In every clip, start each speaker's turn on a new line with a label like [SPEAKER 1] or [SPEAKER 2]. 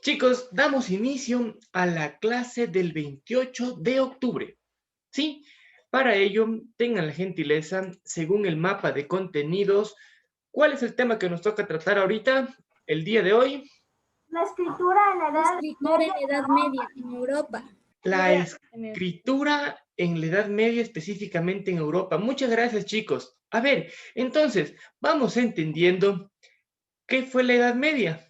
[SPEAKER 1] Chicos, damos inicio a la clase del 28 de octubre. ¿Sí? Para ello, tengan la gentileza, según el mapa de contenidos, ¿cuál es el tema que nos toca tratar ahorita, el día de hoy?
[SPEAKER 2] La escritura en la
[SPEAKER 3] La escritura en la Edad Media en Europa.
[SPEAKER 1] La escritura en la Edad Media, específicamente en Europa. Muchas gracias, chicos. A ver, entonces, vamos entendiendo qué fue la Edad Media.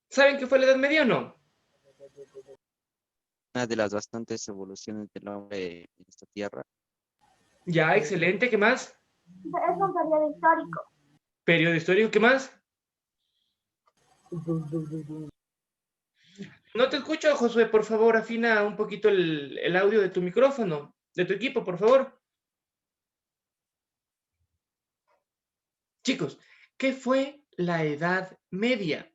[SPEAKER 1] ¿Saben qué fue la Edad Media o no?
[SPEAKER 4] Una de las bastantes evoluciones del hombre en esta tierra.
[SPEAKER 1] Ya, excelente. ¿Qué más?
[SPEAKER 2] Es un periodo histórico.
[SPEAKER 1] Periodo histórico. ¿Qué más? No te escucho, Josué. Por favor, afina un poquito el audio de tu micrófono, de tu equipo, por favor. Chicos, ¿qué fue la Edad Media?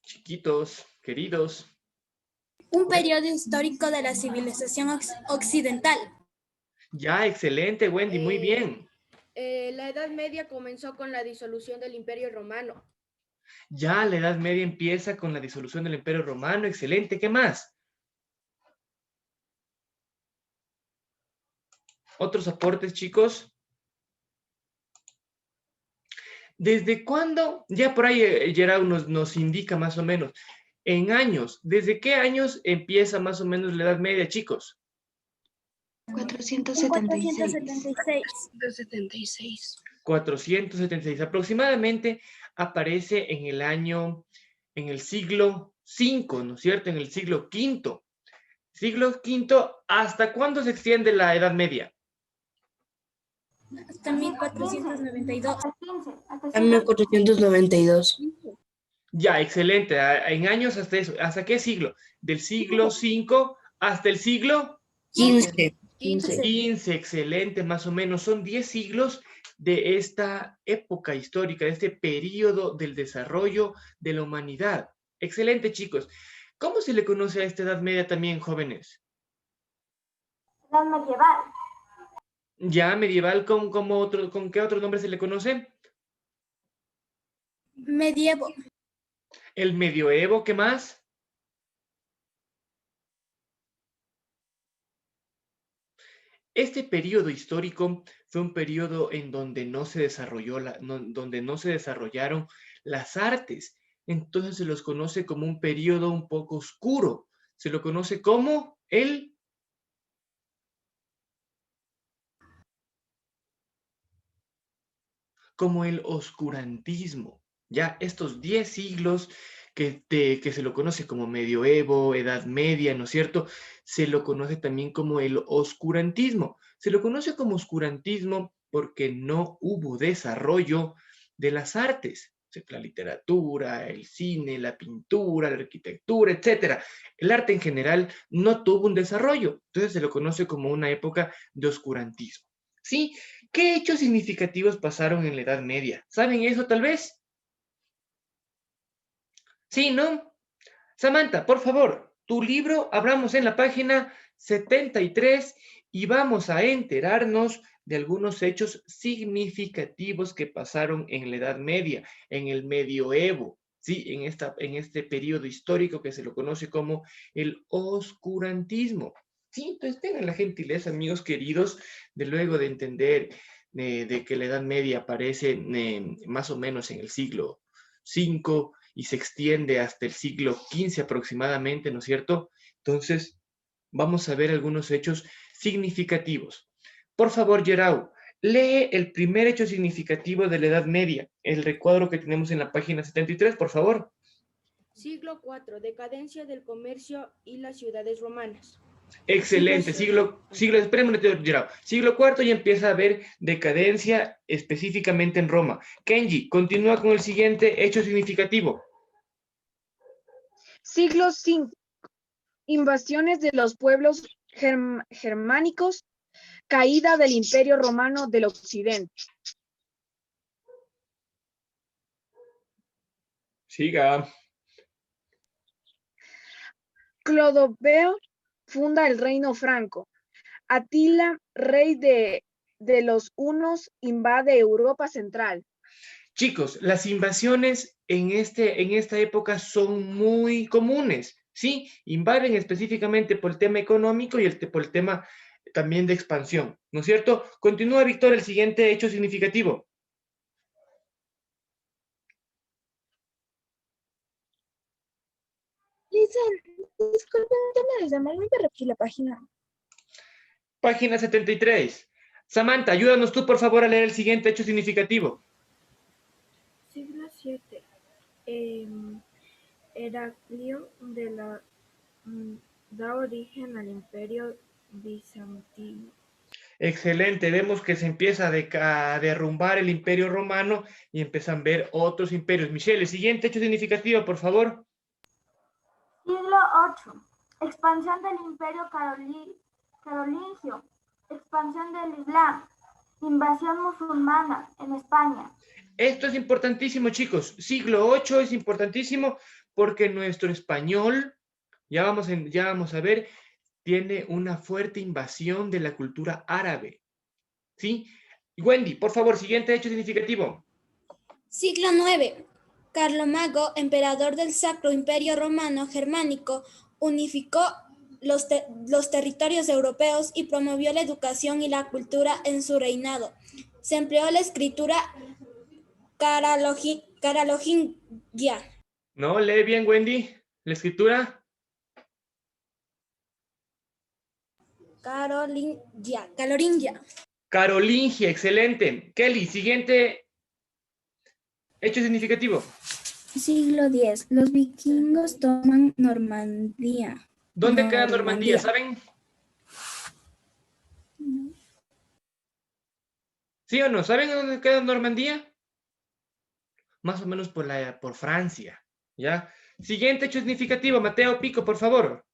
[SPEAKER 1] Chiquitos, queridos.
[SPEAKER 3] Un periodo histórico de la civilización occidental.
[SPEAKER 1] Ya, excelente, Wendy, muy bien.
[SPEAKER 5] La Edad Media comenzó con la disolución del Imperio Romano.
[SPEAKER 1] Ya, la Edad Media empieza con la disolución del Imperio Romano, excelente. ¿Qué más? ¿Otros aportes, chicos? ¿Desde cuándo? Ya por ahí Gerard nos indica más o menos. En años, ¿desde qué años empieza más o menos la Edad Media, chicos?
[SPEAKER 3] 476.
[SPEAKER 1] 476. Aproximadamente aparece en el siglo V, ¿no es cierto? En el siglo V. Siglo V, ¿hasta cuándo se extiende la Edad Media?
[SPEAKER 3] Hasta 1492.
[SPEAKER 2] Hasta
[SPEAKER 6] 1492.
[SPEAKER 1] Ya, excelente. En años hasta eso. ¿Hasta qué siglo? Del siglo V hasta el siglo
[SPEAKER 6] 15.
[SPEAKER 1] XV, excelente, más o menos. Son 10 siglos de esta época histórica, de este periodo del desarrollo de la humanidad. Excelente, chicos. ¿Cómo se le conoce a esta Edad Media también, jóvenes?
[SPEAKER 2] Edad medieval.
[SPEAKER 1] Ya, medieval, ¿con qué otro nombre se le conoce?
[SPEAKER 3] Medievo.
[SPEAKER 1] El medioevo, ¿qué más? Este periodo histórico fue un periodo en donde no se donde no se desarrollaron las artes. Entonces se los conoce como un periodo un poco oscuro. Se lo conoce como el oscurantismo. Ya estos 10 siglos que se lo conoce como medioevo, Edad Media, ¿no es cierto? Se lo conoce también como el oscurantismo. Se lo conoce como oscurantismo porque no hubo desarrollo de las artes, la literatura, el cine, la pintura, la arquitectura, etcétera. El arte en general no tuvo un desarrollo, entonces se lo conoce como una época de oscurantismo. ¿Sí? ¿Qué hechos significativos pasaron en la Edad Media? ¿Saben eso tal vez? Sí, ¿no? Samantha, por favor, tu libro, abramos en la página 73 y vamos a enterarnos de algunos hechos significativos que pasaron en la Edad Media, en el Medioevo, ¿sí? En este periodo histórico que se lo conoce como el oscurantismo. Sí, entonces tengan la gentileza, amigos queridos, de luego de entender de que la Edad Media aparece más o menos en el siglo V y se extiende hasta el siglo XV aproximadamente, ¿no es cierto? Entonces, vamos a ver algunos hechos significativos. Por favor, Gerau, lee el primer hecho significativo de la Edad Media, el recuadro que tenemos en la página 73, por favor.
[SPEAKER 5] Siglo IV, decadencia del comercio y las ciudades romanas.
[SPEAKER 1] Excelente, espérame, Gerau. Siglo IV ya empieza a haber decadencia específicamente en Roma. Kenji, continúa con el siguiente hecho significativo.
[SPEAKER 7] Siglo V. Invasiones de los pueblos germánicos, caída del Imperio Romano del Occidente.
[SPEAKER 1] Siga.
[SPEAKER 7] Clodoveo funda el reino franco. Atila, rey de los hunos, invade Europa Central.
[SPEAKER 1] Chicos, las invasiones en esta época son muy comunes, ¿sí? Invaden específicamente por el tema económico y por el tema también de expansión, ¿no es cierto? Continúa, Víctor, el siguiente hecho significativo.
[SPEAKER 3] Lisa, disculpen, ¿me repetir la página?
[SPEAKER 1] Página 73. Samantha, ayúdanos tú, por favor, a leer el siguiente hecho significativo.
[SPEAKER 5] Siglo VII. Heraclio da origen al Imperio Bizantino.
[SPEAKER 1] Excelente, vemos que se empieza a derrumbar el Imperio Romano y empiezan a ver otros imperios. Michelle, el siguiente hecho significativo, por favor.
[SPEAKER 2] Siglo VIII. Expansión del Imperio Carolingio. Expansión del Islam. Invasión musulmana en España.
[SPEAKER 1] Esto es importantísimo, chicos. Siglo VIII es importantísimo porque nuestro español, ya vamos a ver, tiene una fuerte invasión de la cultura árabe. ¿Sí? Wendy, por favor, siguiente hecho significativo.
[SPEAKER 3] Siglo IX. Carlomagno, emperador del Sacro Imperio Romano Germánico, unificó los territorios europeos y promovió la educación y la cultura en su reinado. Se empleó la escritura carolingia.
[SPEAKER 1] ¿No? Lee bien, Wendy. La escritura.
[SPEAKER 3] Carolingia.
[SPEAKER 1] Carolingia, excelente. Kelly, siguiente hecho significativo.
[SPEAKER 3] Siglo X. Los vikingos toman Normandía.
[SPEAKER 1] ¿Dónde queda Normandía? ¿Saben? ¿Sí o no? ¿Saben dónde queda Normandía? Más o menos por Francia, ¿ya? Siguiente hecho significativo, Mateo Pico, por favor.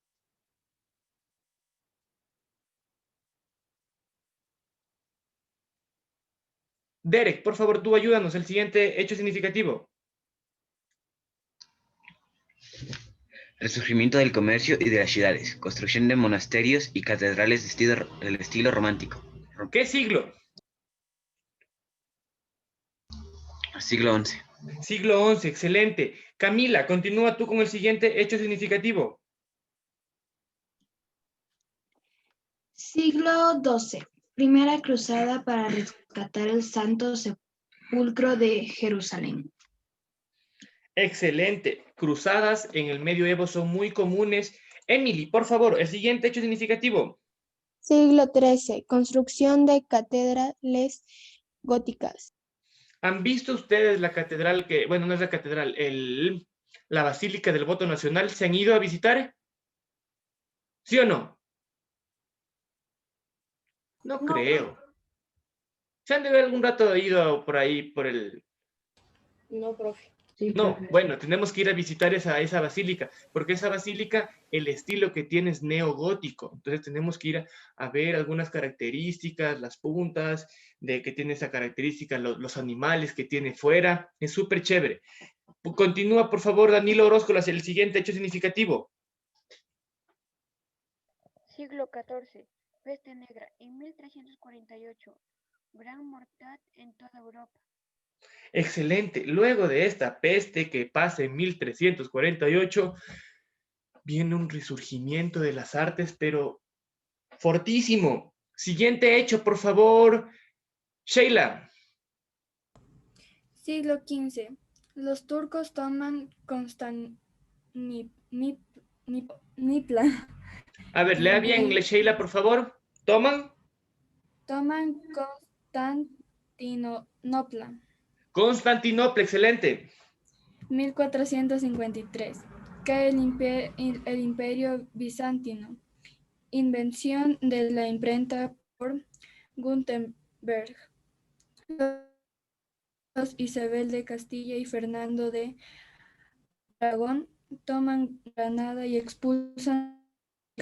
[SPEAKER 1] Derek, por favor, tú ayúdanos, el siguiente hecho significativo.
[SPEAKER 8] Resurgimiento del comercio y de las ciudades, construcción de monasterios y catedrales del estilo romántico.
[SPEAKER 1] ¿Qué siglo?
[SPEAKER 8] Siglo XI.
[SPEAKER 1] Siglo XI, excelente. Camila, continúa tú con el siguiente hecho significativo.
[SPEAKER 6] Siglo XII. Primera cruzada para rescatar el Santo Sepulcro de Jerusalén.
[SPEAKER 1] Excelente. Cruzadas en el medioevo son muy comunes. Emily, por favor, el siguiente hecho significativo.
[SPEAKER 9] Siglo XIII. Construcción de catedrales góticas.
[SPEAKER 1] ¿Han visto ustedes la catedral bueno, no es la catedral, la Basílica del Voto Nacional? ¿Se han ido a visitar? ¿Sí o no? No creo. ¿Se han de ver algún rato ido por ahí, por el...?
[SPEAKER 5] No, profe.
[SPEAKER 6] Sí,
[SPEAKER 1] No,
[SPEAKER 6] profe.
[SPEAKER 1] bueno, tenemos que ir a visitar esa basílica, porque esa basílica, el estilo que tiene es neogótico. Entonces tenemos que ir a ver algunas características, las puntas, de que tiene esa característica, los animales que tiene fuera. Es súper chévere. Continúa, por favor, Danilo Orozco, el siguiente hecho significativo.
[SPEAKER 10] Siglo XIV. Peste negra. En 1348. Gran mortandad en toda Europa.
[SPEAKER 1] Excelente. Luego de esta peste que pasa en 1348, viene un resurgimiento de las artes, pero fortísimo. Siguiente hecho, por favor, Sheila.
[SPEAKER 11] Siglo XV. Los turcos toman Constantinopla.
[SPEAKER 1] A ver, lea bien, Sheila, por favor. Toman
[SPEAKER 11] Constantinopla.
[SPEAKER 1] Constantinopla, excelente.
[SPEAKER 11] 1453. Cae el imperio bizantino. Invención de la imprenta por Gutenberg. Isabel de Castilla y Fernando de Aragón toman Granada y expulsan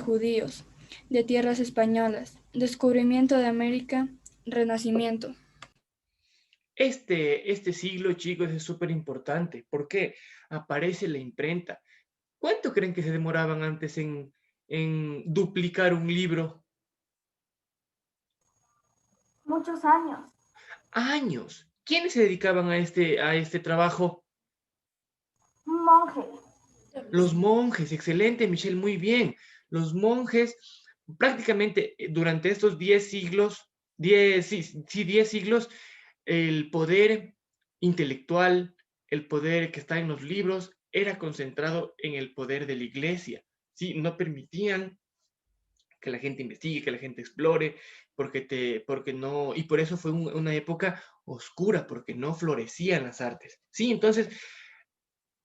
[SPEAKER 11] judíos de tierras españolas. Descubrimiento de América, Renacimiento.
[SPEAKER 1] Este siglo, chicos, es súper importante porque aparece la imprenta. ¿Cuánto creen que se demoraban antes en en duplicar un libro?
[SPEAKER 2] Muchos años.
[SPEAKER 1] Años. ¿Quiénes se dedicaban a este trabajo?
[SPEAKER 2] Un monje.
[SPEAKER 1] Los monjes, excelente, Michelle, muy bien. Los monjes, prácticamente durante estos 10 siglos, 10 siglos, el poder intelectual, el poder que está en los libros, era concentrado en el poder de la iglesia. ¿Sí? No permitían que la gente investigue, que la gente explore, porque no, y por eso fue una época oscura, porque no florecían las artes. Sí, entonces,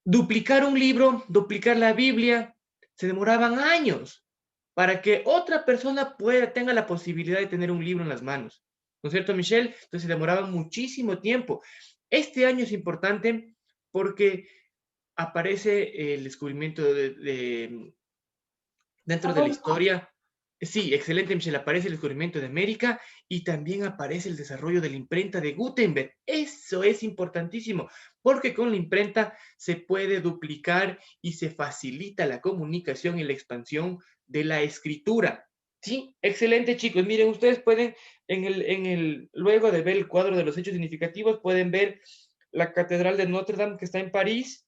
[SPEAKER 1] duplicar un libro, duplicar la Biblia, se demoraban años para que otra persona tenga la posibilidad de tener un libro en las manos. ¿No es cierto, Michelle? Entonces se demoraban muchísimo tiempo. Este año es importante porque aparece el descubrimiento dentro de la historia. Sí, excelente, Michelle. Aparece el descubrimiento de América y también aparece el desarrollo de la imprenta de Gutenberg. Eso es importantísimo, porque con la imprenta se puede duplicar y se facilita la comunicación y la expansión de la escritura. Sí, excelente, chicos. Miren, ustedes pueden, luego de ver el cuadro de los hechos significativos, pueden ver la Catedral de Notre Dame que está en París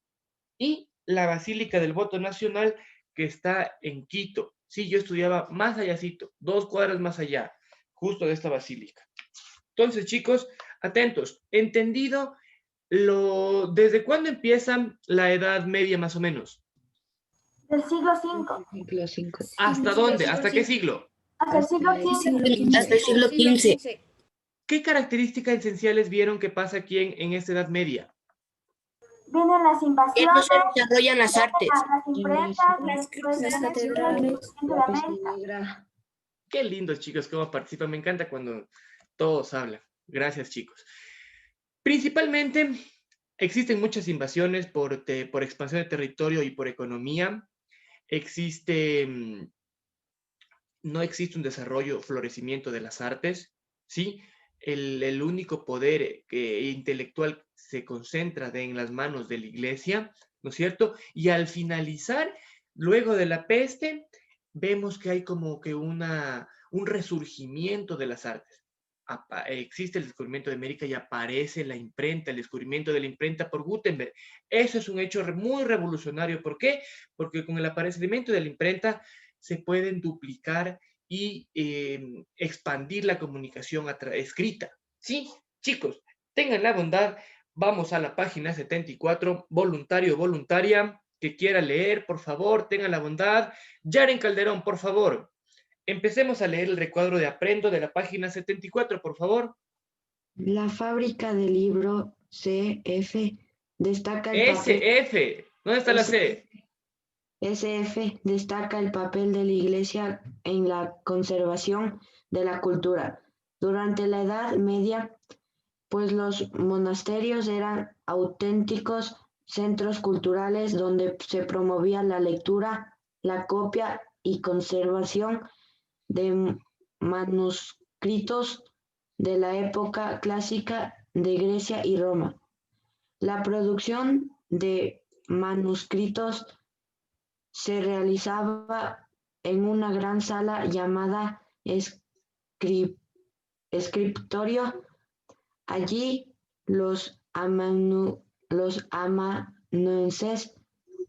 [SPEAKER 1] y la Basílica del Voto Nacional que está en Quito. Sí, yo estudiaba más allácito, 2 cuadras más allá, justo de esta basílica. Entonces, chicos, atentos. ¿Entendido desde cuándo empieza la Edad Media más o menos?
[SPEAKER 2] Del siglo V.
[SPEAKER 1] ¿Hasta dónde? ¿Hasta qué siglo?
[SPEAKER 2] Hasta el siglo XV.
[SPEAKER 3] Hasta el siglo XV.
[SPEAKER 1] ¿Qué características esenciales vieron que pasa aquí en esta Edad Media?
[SPEAKER 2] Vienen las invasiones,
[SPEAKER 3] Se desarrollan las artes.
[SPEAKER 2] las imprentas,
[SPEAKER 3] Las catedrales.
[SPEAKER 2] de América.
[SPEAKER 1] Qué lindos, chicos, cómo participan. Me encanta cuando todos hablan. Gracias, chicos. Principalmente, existen muchas invasiones por expansión de territorio y por economía. No existe un desarrollo, florecimiento de las artes, ¿sí? El único poder intelectual se concentra en las manos de la iglesia, ¿no es cierto? Y al finalizar, luego de la peste, vemos que hay como que un resurgimiento de las artes. Existe el descubrimiento de América y aparece la imprenta, el descubrimiento de la imprenta por Gutenberg. Eso es un hecho muy revolucionario. ¿Por qué? Porque con el aparecimiento de la imprenta se pueden duplicar y expandir la comunicación escrita. Sí, chicos, tengan la bondad, vamos a la página 74, voluntario, voluntaria, que quiera leer, por favor, tengan la bondad. Yaren Calderón, por favor, empecemos a leer el recuadro de Aprendo de la página 74, por favor.
[SPEAKER 12] La fábrica de libro CF destaca el papel.
[SPEAKER 1] SF, ¿dónde está la C?
[SPEAKER 12] SF destaca el papel de la Iglesia en la conservación de la cultura. Durante la Edad Media, pues los monasterios eran auténticos centros culturales donde se promovía la lectura, la copia y conservación de manuscritos de la época clásica de Grecia y Roma. La producción de manuscritos se realizaba en una gran sala llamada escritorio. Allí los amanuenses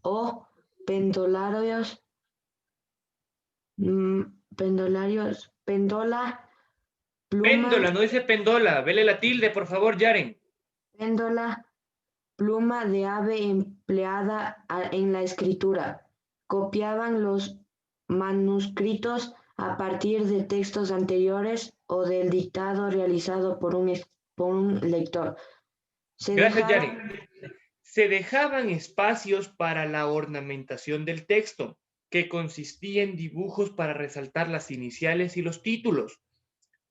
[SPEAKER 12] o pendolarios, pendola, pluma.
[SPEAKER 1] Péndola, no dice pendola, vele la tilde, por favor, Yaren.
[SPEAKER 12] Péndola, pluma de ave empleada en la escritura. Copiaban los manuscritos a partir de textos anteriores o del dictado realizado por un lector.
[SPEAKER 1] Gracias, Yaren. Se dejaban espacios para la ornamentación del texto, que consistía en dibujos para resaltar las iniciales y los títulos.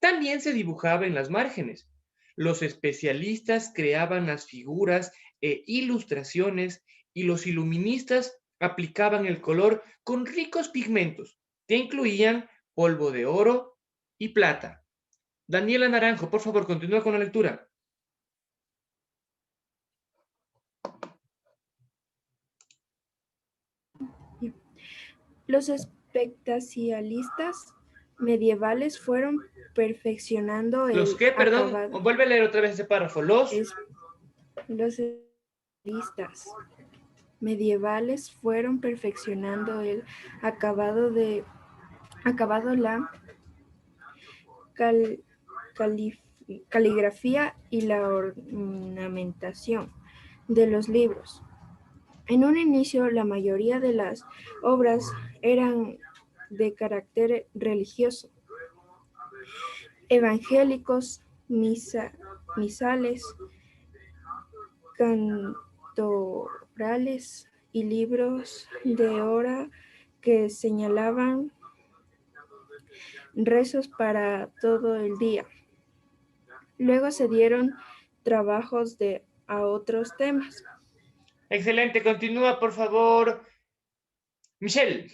[SPEAKER 1] También se dibujaba en las márgenes. Los especialistas creaban las figuras e ilustraciones y los iluministas aplicaban el color con ricos pigmentos que incluían polvo de oro y plata. Daniela Naranjo, por favor, continúa con la lectura.
[SPEAKER 11] Los
[SPEAKER 5] espectacialistas medievales fueron perfeccionando el
[SPEAKER 1] ¿Los qué? Perdón,
[SPEAKER 5] acabado.
[SPEAKER 1] vuelve a leer otra vez ese párrafo.
[SPEAKER 5] Los especialistas medievales fueron perfeccionando el acabado, la caligrafía y la ornamentación de los libros. En un inicio, la mayoría de las obras eran de carácter religioso, evangélicos, misales, cantorales y libros de hora que señalaban rezos para todo el día. Luego se dieron trabajos a otros temas.
[SPEAKER 1] Excelente, continúa, por favor. Michelle.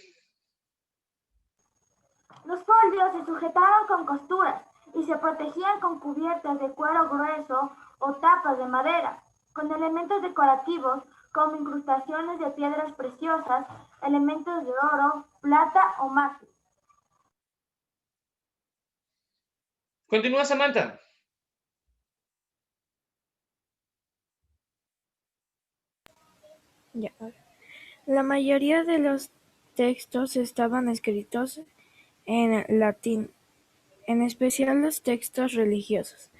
[SPEAKER 2] Los folios se sujetaban con costuras y se protegían con cubiertas de cuero grueso o tapas de madera, con elementos decorativos como incrustaciones de piedras preciosas, elementos de oro, plata o mate.
[SPEAKER 1] Continúa, Samantha.
[SPEAKER 13] Ya. La mayoría de los textos estaban escritos en latín, en especial los textos religiosos.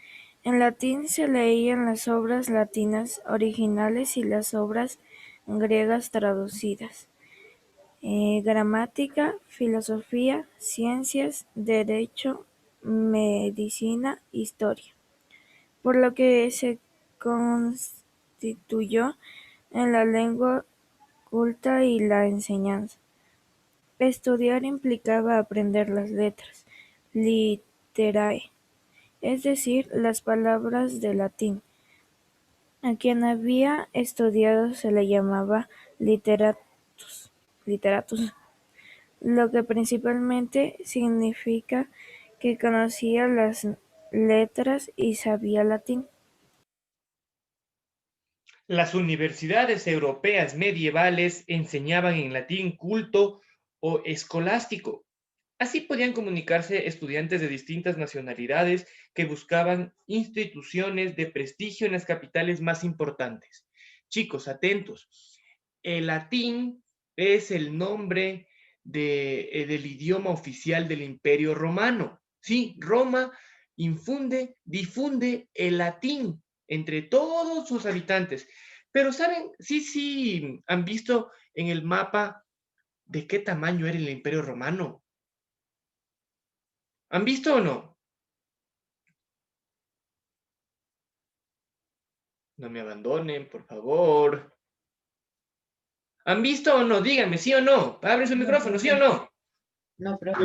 [SPEAKER 13] En latín se leían las obras latinas originales y las obras griegas traducidas. Gramática, filosofía, ciencias, derecho, medicina, historia. Por lo que se constituyó en la lengua culta y la enseñanza. Estudiar implicaba aprender las letras, literae, es decir, las palabras de latín. A quien había estudiado se le llamaba literatus, lo que principalmente significa que conocía las letras y sabía latín.
[SPEAKER 1] Las universidades europeas medievales enseñaban en latín culto o escolástico. Así podían comunicarse estudiantes de distintas nacionalidades que buscaban instituciones de prestigio en las capitales más importantes. Chicos, atentos. El latín es el nombre del idioma oficial del Imperio Romano. Sí, Roma difunde el latín entre todos sus habitantes. Pero, ¿saben? Sí, han visto en el mapa de qué tamaño era el Imperio Romano. ¿Han visto o no? No me abandonen, por favor. ¿Han visto o no? Díganme, ¿sí o no? Abre su micrófono, ¿sí o no?
[SPEAKER 12] No, profe.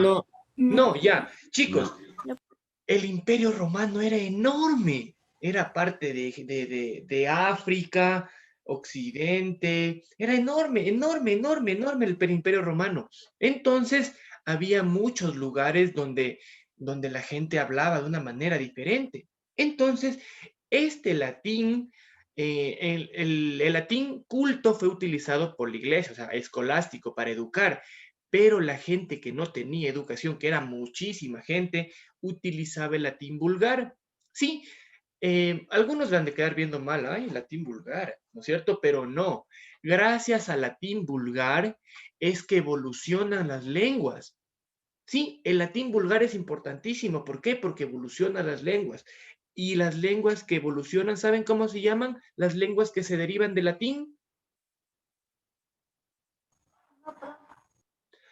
[SPEAKER 1] No, ya. Chicos, el Imperio Romano era enorme. Era parte de África, Occidente. Era enorme el Imperio Romano. Entonces, había muchos lugares donde la gente hablaba de una manera diferente. Entonces, este latín, el latín culto fue utilizado por la iglesia, o sea, escolástico, para educar, pero la gente que no tenía educación, que era muchísima gente, utilizaba el latín vulgar. Sí, algunos le han de quedar viendo mal, ay, latín vulgar, ¿no es cierto? Pero no, gracias al latín vulgar es que evolucionan las lenguas. Sí, el latín vulgar es importantísimo. ¿Por qué? Porque evolucionan las lenguas. Y las lenguas que evolucionan, ¿saben cómo se llaman? Las lenguas que se derivan del latín.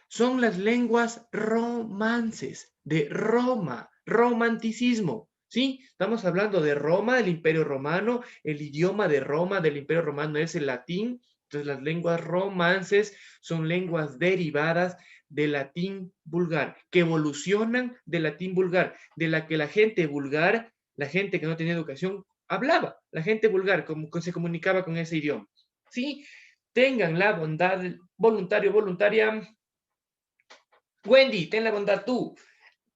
[SPEAKER 1] Son las lenguas romances, de Roma, romanticismo. ¿Sí? Estamos hablando de Roma, del Imperio Romano. El idioma de Roma, del Imperio Romano, es el latín. Entonces, las lenguas romances son lenguas derivadas del latín vulgar, que evolucionan del latín vulgar, de la que la gente vulgar, la gente que no tenía educación, hablaba. La gente vulgar como se comunicaba con ese idioma. ¿Sí? Tengan la bondad, voluntaria. Wendy, ten la bondad tú.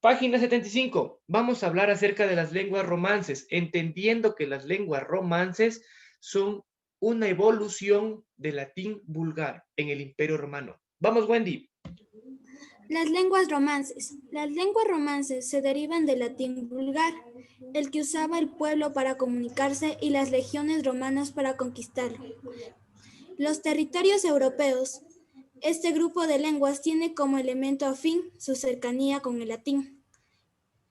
[SPEAKER 1] Página 75. Vamos a hablar acerca de las lenguas romances, entendiendo que las lenguas romances son una evolución del latín vulgar en el Imperio Romano. Vamos, Wendy.
[SPEAKER 3] Las lenguas romances. Las lenguas romances se derivan del latín vulgar, el que usaba el pueblo para comunicarse y las legiones romanas para conquistarlo. Los territorios europeos. Este grupo de lenguas tiene como elemento afín su cercanía con el latín.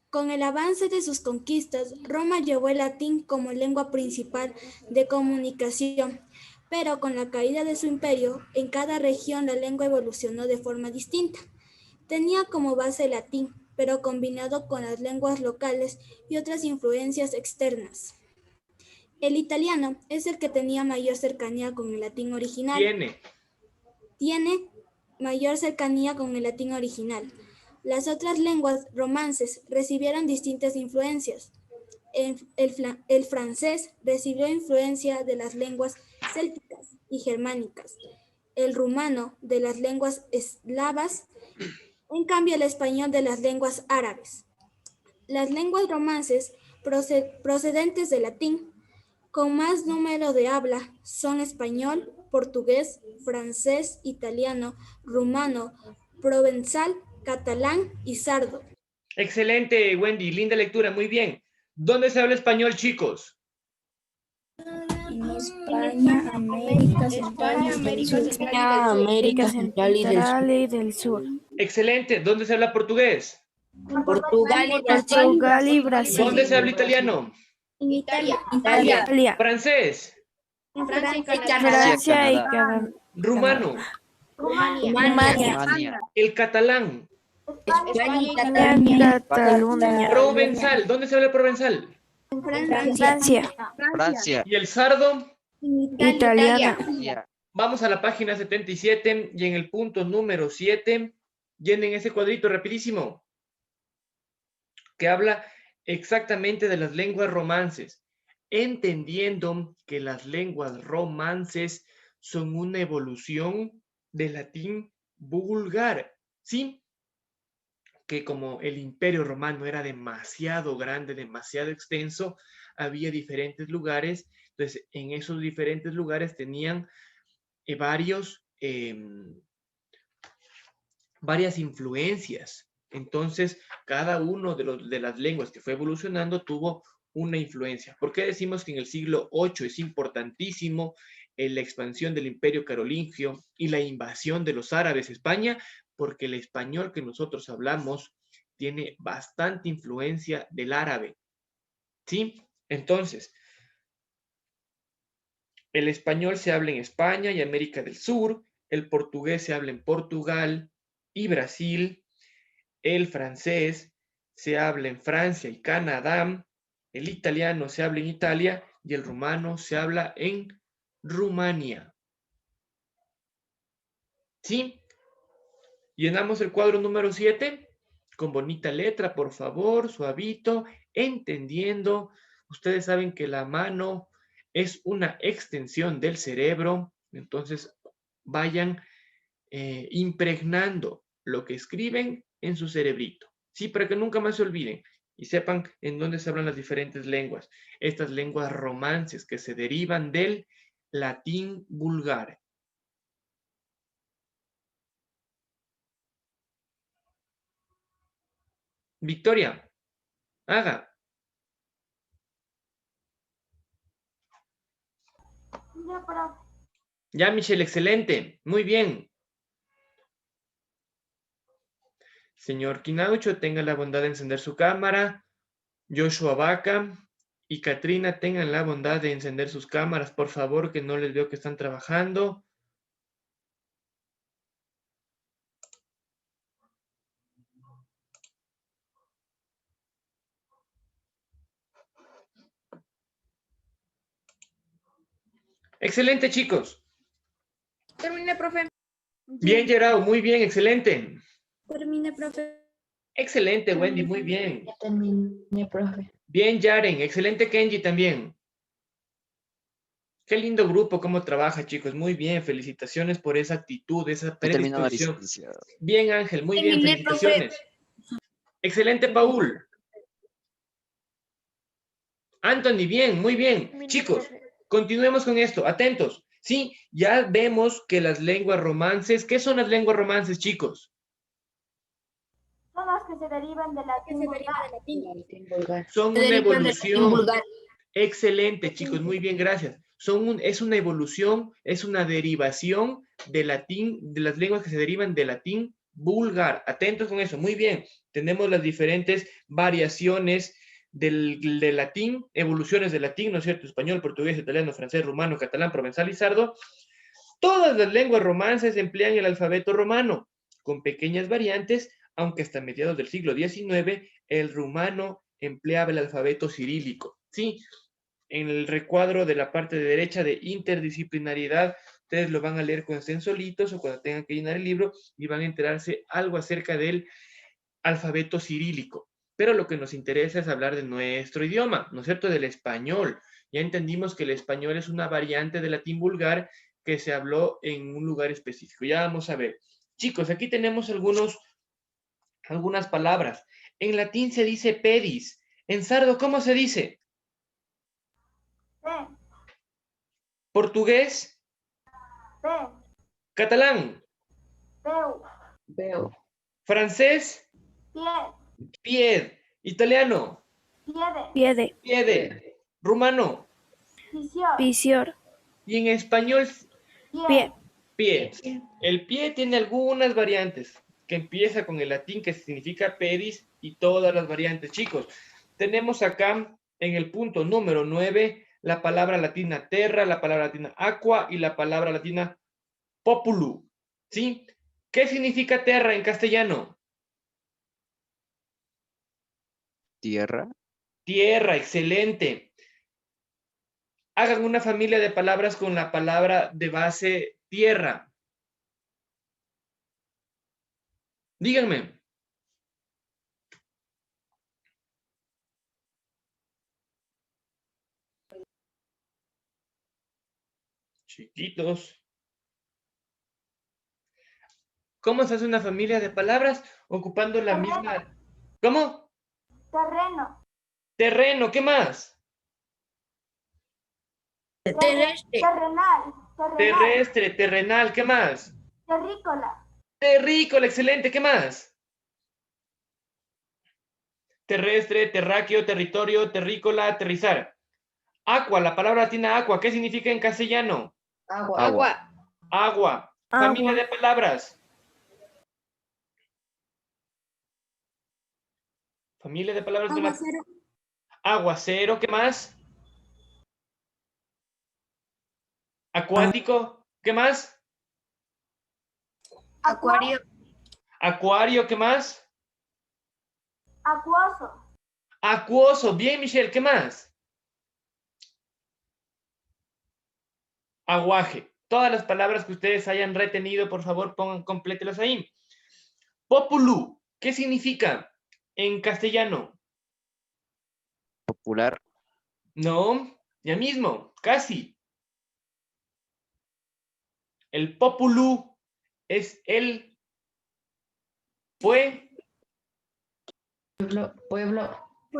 [SPEAKER 3] Con el avance de sus conquistas, Roma llevó el latín como lengua principal de comunicación, pero con la caída de su imperio, en cada región la lengua evolucionó de forma distinta. Tenía como base el latín, pero combinado con las lenguas locales y otras influencias externas. El italiano es el que tenía mayor cercanía con el latín original. Tiene mayor cercanía con el latín original. Las otras lenguas romances recibieron distintas influencias. El francés recibió influencia de las lenguas célticas y germánicas. El rumano de las lenguas eslavas. En cambio, el español de las lenguas árabes. Las lenguas romances procedentes del latín, con más número de habla, son español, portugués, francés, italiano, rumano, provenzal, catalán y sardo.
[SPEAKER 1] Excelente, Wendy. Linda lectura. Muy bien. ¿Dónde se habla español, chicos?
[SPEAKER 13] En España, América Central y del Sur.
[SPEAKER 1] Excelente. ¿Dónde se habla portugués?
[SPEAKER 13] Portugal y Brasil.
[SPEAKER 1] ¿Dónde se habla italiano?
[SPEAKER 3] En Italia.
[SPEAKER 1] ¿Francés?
[SPEAKER 13] Francia y Canadá.
[SPEAKER 1] ¿Rumano?
[SPEAKER 13] Rumania.
[SPEAKER 1] ¿El catalán?
[SPEAKER 13] España y Cataluña.
[SPEAKER 1] ¿Provenzal? ¿Dónde se habla provenzal?
[SPEAKER 13] Francia.
[SPEAKER 1] ¿Y el sardo?
[SPEAKER 13] Italiana.
[SPEAKER 1] Vamos a la página 77 y en el punto número 7, llenen ese cuadrito rapidísimo, que habla exactamente de las lenguas romances, entendiendo que las lenguas romances son una evolución del latín vulgar, ¿sí? Que como el Imperio Romano era demasiado grande, demasiado extenso, había diferentes lugares, entonces en esos diferentes lugares tenían varias influencias. Entonces, cada uno de las lenguas que fue evolucionando tuvo una influencia. ¿Por qué decimos que en el siglo VIII es importantísimo la expansión del Imperio Carolingio y la invasión de los árabes a España? Porque el español que nosotros hablamos tiene bastante influencia del árabe, ¿sí? Entonces, el español se habla en España y América del Sur, el portugués se habla en Portugal y Brasil, el francés se habla en Francia y Canadá, el italiano se habla en Italia y el rumano se habla en Rumania. ¿Sí? Llenamos el cuadro número 7 con bonita letra, por favor, suavito, entendiendo. Ustedes saben que la mano es una extensión del cerebro, entonces vayan impregnando lo que escriben en su cerebrito, ¿sí? Para que nunca más se olviden y sepan en dónde se hablan las diferentes lenguas. Estas lenguas romances que se derivan del latín vulgar. Victoria, haga. Ya, Michelle, excelente. Muy bien. Señor Quinaucho, tenga la bondad de encender su cámara. Joshua Vaca y Katrina, tengan la bondad de encender sus cámaras, por favor, que no les veo que están trabajando. Excelente, chicos.
[SPEAKER 11] Terminé, profe.
[SPEAKER 1] Bien, Gerao, muy bien, excelente.
[SPEAKER 3] Terminé, profe.
[SPEAKER 1] Excelente, Wendy, muy bien.
[SPEAKER 12] Ya terminé, profe.
[SPEAKER 1] Bien, Yaren, excelente, Kenji también. Qué lindo grupo, cómo trabaja, chicos. Muy bien, felicitaciones por esa actitud, esa predisposición. Bien, Ángel, muy bien, felicitaciones. Excelente, Paul. Anthony, bien, muy bien. Chicos, continuemos con esto, atentos. Sí, ya vemos que las lenguas romances, ¿qué son las lenguas romances, chicos?
[SPEAKER 2] que se derivan del latín vulgar.
[SPEAKER 1] Son una evolución. Excelente, chicos, muy bien, gracias. Es una evolución, es una derivación del latín, de las lenguas que se derivan del latín vulgar. Atentos con eso, muy bien. Tenemos las diferentes variaciones del latín, evoluciones del latín, ¿no es cierto? Español, portugués, italiano, francés, rumano, catalán, provenzal y sardo. Todas las lenguas romances emplean el alfabeto romano, con pequeñas variantes, aunque hasta mediados del siglo XIX el rumano empleaba el alfabeto cirílico, ¿sí? En el recuadro de la parte de derecha de interdisciplinariedad, ustedes lo van a leer cuando estén solitos o cuando tengan que llenar el libro y van a enterarse algo acerca del alfabeto cirílico. Pero lo que nos interesa es hablar de nuestro idioma, ¿no es cierto? Del español. Ya entendimos que el español es una variante del latín vulgar que se habló en un lugar específico. Ya vamos a ver. Chicos, aquí tenemos algunas palabras. En latín se dice pedis. En sardo, ¿cómo se dice? Portugués. Catalán. Francés. Pied. Italiano. Piede. Rumano.
[SPEAKER 13] Pisior.
[SPEAKER 1] Y en español. Pie. El pie tiene algunas variantes, que empieza con el latín que significa pedis y todas las variantes. Chicos, tenemos acá en el punto número 9 la palabra latina terra, la palabra latina aqua y la palabra latina populu. ¿Sí? ¿Qué significa terra en castellano?
[SPEAKER 4] Tierra.
[SPEAKER 1] Tierra, excelente. Hagan una familia de palabras con la palabra de base tierra. Díganme. Chiquitos. ¿Cómo se hace una familia de palabras ocupando la misma? ¿Cómo?
[SPEAKER 2] Terreno.
[SPEAKER 1] Terreno, ¿qué más?
[SPEAKER 2] Terrestre.
[SPEAKER 1] Terrestre, terrenal, ¿qué más?
[SPEAKER 2] Terrícola.
[SPEAKER 1] Terrícola, excelente, ¿qué más? Terrestre, terráqueo, territorio, terrícola, aterrizar. Aqua, la palabra latina aqua, ¿qué significa en castellano?
[SPEAKER 11] Agua.
[SPEAKER 1] Agua. Familia de palabras. Familia de palabras.
[SPEAKER 3] Aguacero.
[SPEAKER 1] Aguacero, ¿qué más? Acuático, ¿qué más?
[SPEAKER 11] Acuario.
[SPEAKER 1] Acuario, ¿qué más?
[SPEAKER 2] Acuoso.
[SPEAKER 1] Acuoso, bien, Michelle, ¿qué más? Aguaje. Todas las palabras que ustedes hayan retenido, por favor, complételas ahí. Populú, ¿qué significa en castellano?
[SPEAKER 4] Popular.
[SPEAKER 1] No, ya mismo, casi. El populú es el pueblo.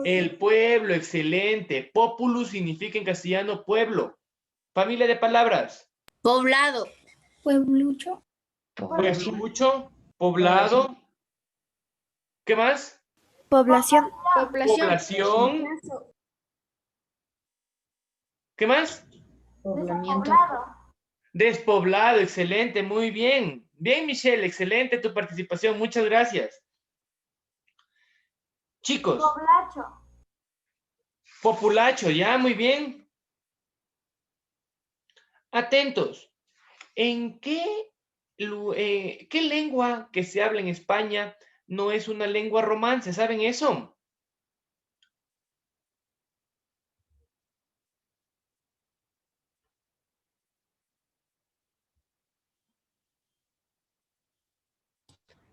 [SPEAKER 1] El pueblo, excelente. Populú significa en castellano pueblo. Familia de palabras.
[SPEAKER 11] Poblado.
[SPEAKER 3] Pueblucho.
[SPEAKER 1] Pueblucho, poblado. ¿Qué más?
[SPEAKER 13] Población.
[SPEAKER 1] Población. ¿Qué más? Despoblado, excelente, muy bien. Bien, Michelle, excelente tu participación, muchas gracias. Chicos. Populacho, ya, muy bien. Atentos. ¿En qué lengua que se habla en España no es una lengua romance? ¿Saben eso?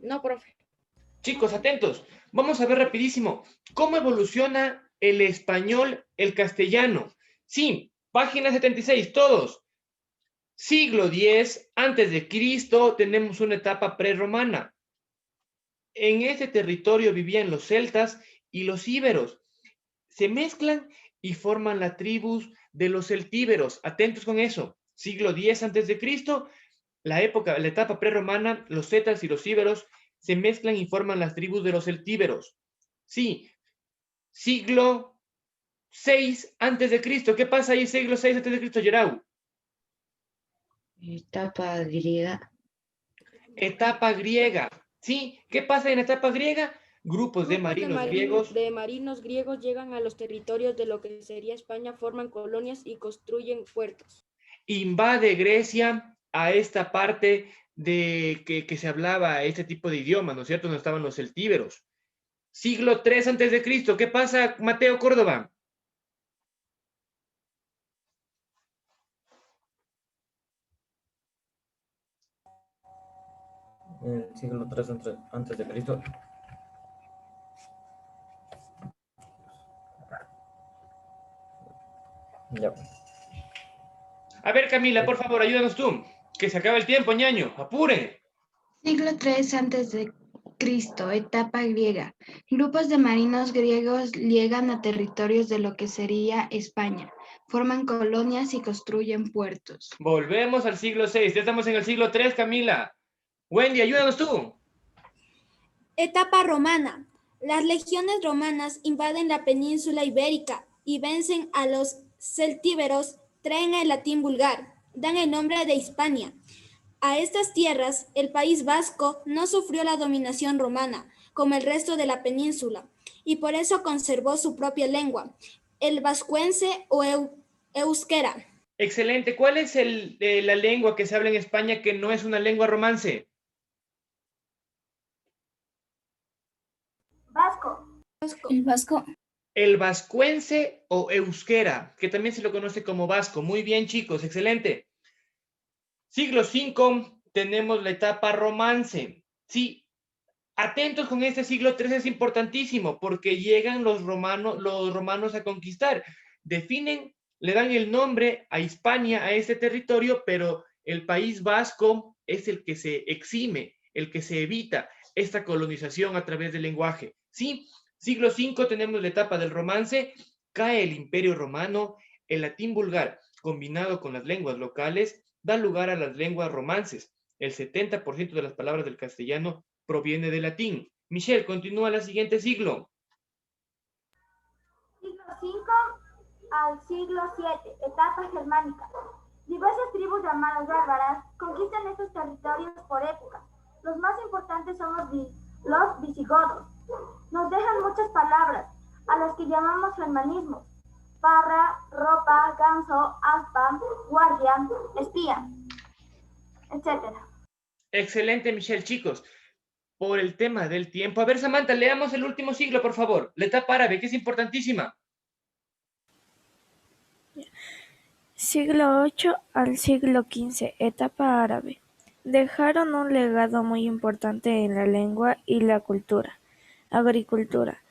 [SPEAKER 11] No, profe.
[SPEAKER 1] Chicos, atentos. Vamos a ver rapidísimo cómo evoluciona el español, el castellano. Sí, página 76, todos. Siglo X antes de Cristo, tenemos una etapa prerromana. En ese territorio vivían los celtas y los íberos. Se mezclan y forman la tribus de los celtíberos. Atentos con eso. Siglo X antes de Cristo, la etapa prerromana, los celtas y los íberos se mezclan y forman las tribus de los celtíberos. Sí, siglo 6 antes de Cristo. ¿Qué pasa ahí siglo 6 antes de Cristo, Yerau?
[SPEAKER 12] Etapa griega.
[SPEAKER 1] Etapa griega. ¿Sí? ¿Qué pasa en etapa griega? Grupos de marinos griegos.
[SPEAKER 5] De marinos griegos llegan a los territorios de lo que sería España, forman colonias y construyen puertos.
[SPEAKER 1] Invade Grecia a esta parte de que se hablaba este tipo de idioma, ¿no es cierto? Donde estaban los celtíberos. Siglo 3 antes de Cristo. ¿Qué pasa, Mateo Córdoba?
[SPEAKER 14] El siglo 3 antes de Cristo. Ya.
[SPEAKER 1] A ver, Camila, por favor, ayúdanos tú. Que se acaba el tiempo, ñaño. Apure.
[SPEAKER 6] Siglo 3 antes de Cristo, etapa griega. Grupos de marinos griegos llegan a territorios de lo que sería España. Forman colonias y construyen puertos.
[SPEAKER 1] Volvemos al siglo 6. Ya estamos en el siglo 3, Camila. Wendy, ayúdanos tú.
[SPEAKER 3] Etapa romana. Las legiones romanas invaden la península ibérica y vencen a los celtíberos, traen el latín vulgar, dan el nombre de Hispania. A estas tierras, el País Vasco no sufrió la dominación romana, como el resto de la península, y por eso conservó su propia lengua, el vascuence o euskera.
[SPEAKER 1] Excelente. ¿Cuál es la lengua que se habla en España que no es una lengua romance?
[SPEAKER 2] Vasco.
[SPEAKER 6] El vasco.
[SPEAKER 1] El vascuence o euskera, que también se lo conoce como vasco. Muy bien, chicos, excelente. Siglo V tenemos la etapa romance. Sí, atentos con este siglo III, es importantísimo porque llegan los romanos a conquistar. Definen, le dan el nombre a Hispania, a este territorio, pero el País Vasco es el que se exime, el que se evita esta colonización a través del lenguaje. Sí, siglo V tenemos la etapa del romance, cae el Imperio Romano, el latín vulgar combinado con las lenguas locales da lugar a las lenguas romances. El 70% de las palabras del castellano proviene del latín. Michelle, continúa la siguiente siglo.
[SPEAKER 2] Siglo V al siglo VII, etapa germánica. Diversas tribus llamadas bárbaras conquistan estos territorios por épocas. Los más importantes son los visigodos. Nos dejan muchas palabras, a las que llamamos germanismos. Parra, ropa, ganso, aspa, guardia, espía, etc.
[SPEAKER 1] Excelente, Michelle, chicos. Por el tema del tiempo. A ver, Samantha, leamos el último siglo, por favor. La etapa árabe, que es importantísima.
[SPEAKER 13] Siglo VIII al siglo XV, etapa árabe. Dejaron un legado muy importante en la lengua y la cultura. Agricultura,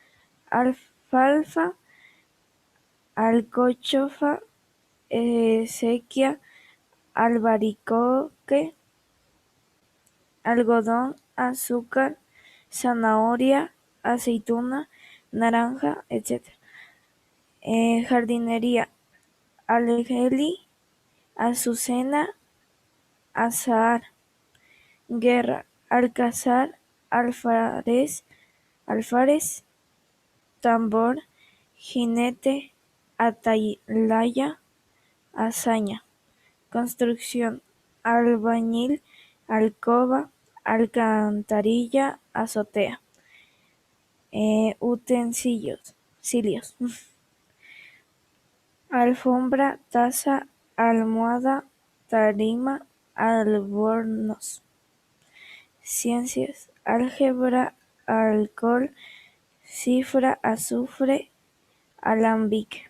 [SPEAKER 13] alfalfa, alcachofa, sequía, albaricoque, algodón, azúcar, zanahoria, aceituna, naranja, etc. Jardinería, algelí, azucena, azahar. Guerra, alcázar, alfares, tambor, jinete, atalaya, hazaña. Construcción, albañil, alcoba, alcantarilla, azotea. Utensilios, alfombra, taza, almohada, tarima, albornoz. Ciencias, álgebra, alcohol, cifra, azufre, alambique.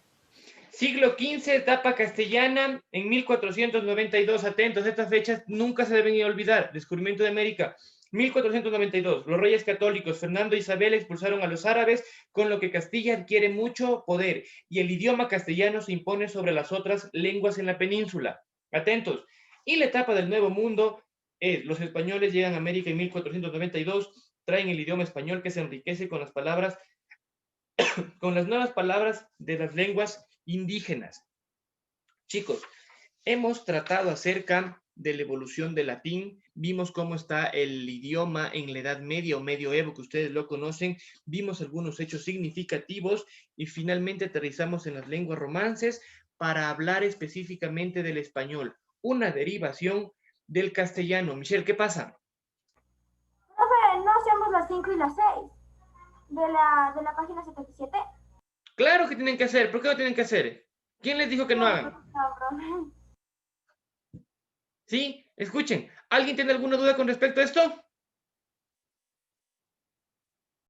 [SPEAKER 1] Siglo XV, etapa castellana, en 1492, atentos, estas fechas nunca se deben olvidar. Descubrimiento de América, 1492, los reyes católicos Fernando e Isabel expulsaron a los árabes, con lo que Castilla adquiere mucho poder y el idioma castellano se impone sobre las otras lenguas en la península. Atentos. Y la etapa del Nuevo Mundo es, los españoles llegan a América en 1492, traen el idioma español que se enriquece con las palabras, con las nuevas palabras de las lenguas indígenas. Chicos, hemos tratado acerca de la evolución del latín, vimos cómo está el idioma en la Edad Media o Medioevo, que ustedes lo conocen, vimos algunos hechos significativos y finalmente aterrizamos en las lenguas romances para hablar específicamente del español, una derivación del castellano. Michelle, ¿qué pasa?
[SPEAKER 2] Profe, no hacemos las 5 y las 6 de la página 77.
[SPEAKER 1] Claro que tienen que hacer. ¿Por qué no tienen que hacer? ¿Quién les dijo que no hagan? ¿Sí? Escuchen. ¿Alguien tiene alguna duda con respecto a esto?